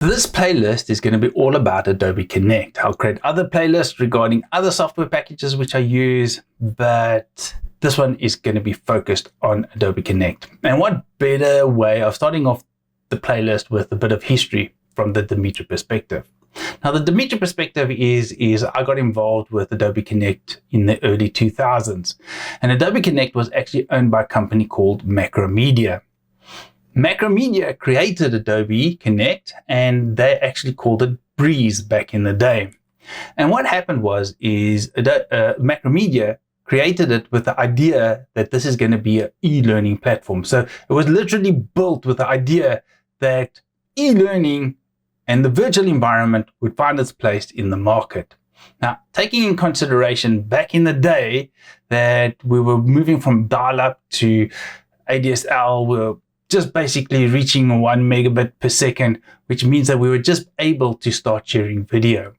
This playlist is going to be all about Adobe Connect. I'll create other playlists regarding other software packages which I use, but this one is going to be focused on Adobe Connect. And what better way of starting off the playlist with a bit of history from the Dimitri perspective. Now, the Dimitri perspective is I got involved with Adobe Connect in the early 2000s. And Adobe Connect was actually owned by a company called Macromedia. Macromedia created Adobe Connect, and they actually called it Breeze back in the day. And what happened was Macromedia created it with the idea that this is going to be an e-learning platform. So it was literally built with the idea that e-learning and the virtual environment would find its place in the market. Now, taking in consideration back in the day that we were moving from dial-up to ADSL, we were just basically reaching 1 megabit per second, which means that we were just able to start sharing video.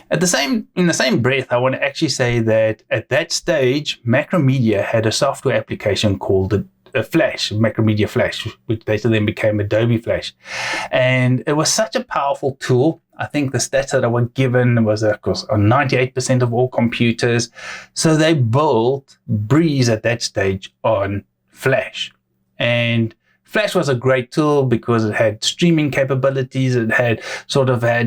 In the same breath, I want to actually say that at that stage, Macromedia had a software application called Flash, Macromedia Flash, which later then became Adobe Flash. And it was such a powerful tool. I think the stats that I were given was, of course, on 98% of all computers. So they built Breeze at that stage on Flash. And Flash was a great tool because it had streaming capabilities. It had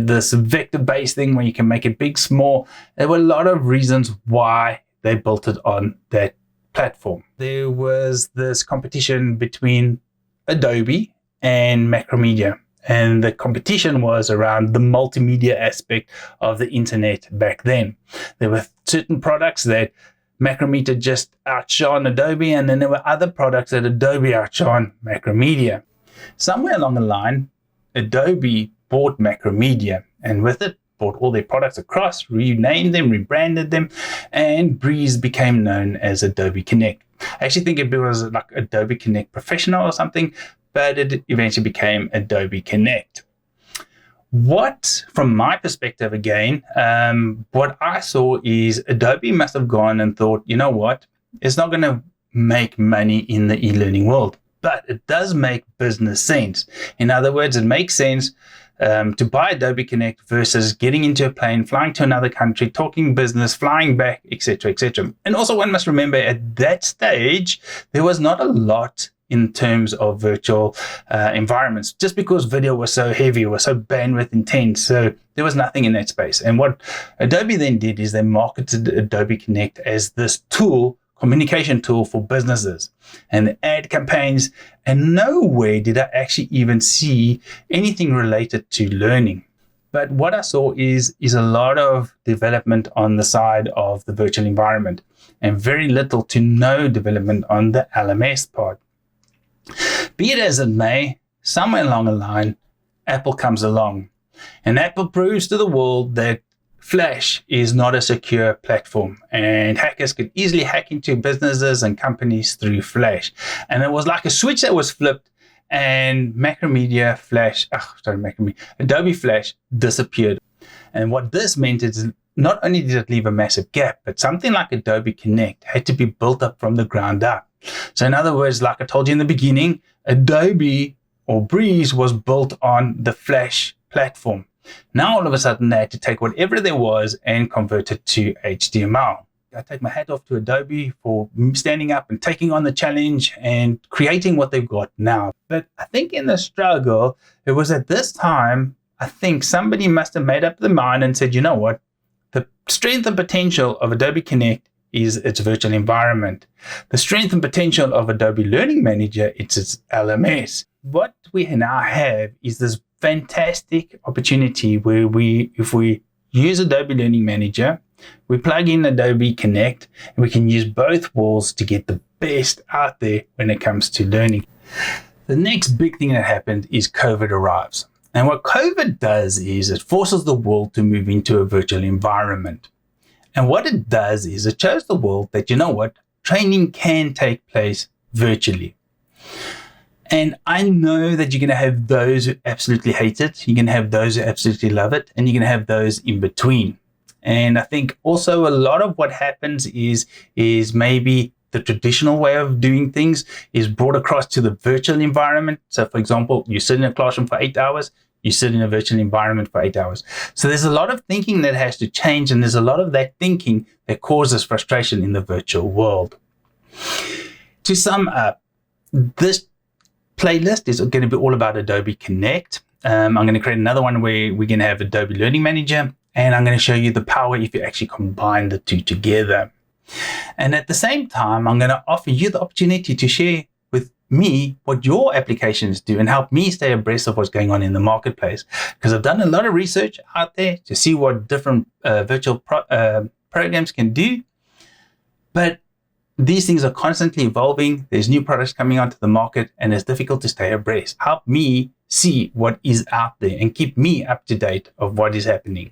this vector-based thing where you can make it big, small. There were a lot of reasons why they built it on that platform. There was this competition between Adobe and Macromedia. And the competition was around the multimedia aspect of the internet back then. There were certain products that Macromedia just outshone Adobe, and then there were other products that Adobe outshone Macromedia. Somewhere along the line, Adobe bought Macromedia, and with it, brought all their products across, renamed them, rebranded them, and Breeze became known as Adobe Connect. I actually think it was like Adobe Connect Professional or something, but it eventually became Adobe Connect. From my perspective again, what I saw is Adobe must have gone and thought, you know what, it's not going to make money in the e-learning world, but it does make business sense. In other words, it makes sense to buy Adobe Connect versus getting into a plane, flying to another country, talking business, flying back, etc., etc. And also one must remember at that stage, there was not a lot in terms of virtual environments, just because video was so heavy, was so bandwidth intense. So there was nothing in that space. And what Adobe then did is they marketed Adobe Connect as this tool, communication tool for businesses and ad campaigns. And nowhere did I actually even see anything related to learning. But what I saw is a lot of development on the side of the virtual environment and very little to no development on the LMS part. Be it as it may, somewhere along the line, Apple comes along, and Apple proves to the world that Flash is not a secure platform, and hackers could easily hack into businesses and companies through Flash. And it was like a switch that was flipped, and Adobe Flash disappeared. And what this meant is not only did it leave a massive gap, but something like Adobe Connect had to be built up from the ground up. So in other words, like I told you in the beginning, Adobe or Breeze was built on the Flash platform. Now all of a sudden they had to take whatever there was and convert it to HTML. I take my hat off to Adobe for standing up and taking on the challenge and creating what they've got now. But I think in the struggle, it was at this time, I think somebody must have made up their mind and said, you know what, the strength and potential of Adobe Connect is its virtual environment. The strength and potential of Adobe Learning Manager, it's its LMS. What we now have is this fantastic opportunity where if we use Adobe Learning Manager, we plug in Adobe Connect, and we can use both walls to get the best out there when it comes to learning. The next big thing that happened is COVID arrives. And what COVID does is it forces the world to move into a virtual environment. And what it does is it shows the world that, you know what, training can take place virtually. And I know that you're going to have those who absolutely hate it. You're going to have those who absolutely love it. And you're going to have those in between. And I think also a lot of what happens is maybe the traditional way of doing things is brought across to the virtual environment. So for example, you sit in a classroom for 8 hours, you sit in a virtual environment for 8 hours. So there's a lot of thinking that has to change, and there's a lot of that thinking that causes frustration in the virtual world. To sum up, this playlist is going to be all about Adobe Connect. I'm going to create another one where we're going to have Adobe Learning Manager, and I'm going to show you the power if you actually combine the two together. And at the same time, I'm going to offer you the opportunity to share with me what your applications do and help me stay abreast of what's going on in the marketplace. Because I've done a lot of research out there to see what different virtual programs can do. But these things are constantly evolving. There's new products coming onto the market, and it's difficult to stay abreast. Help me see what is out there and keep me up to date of what is happening.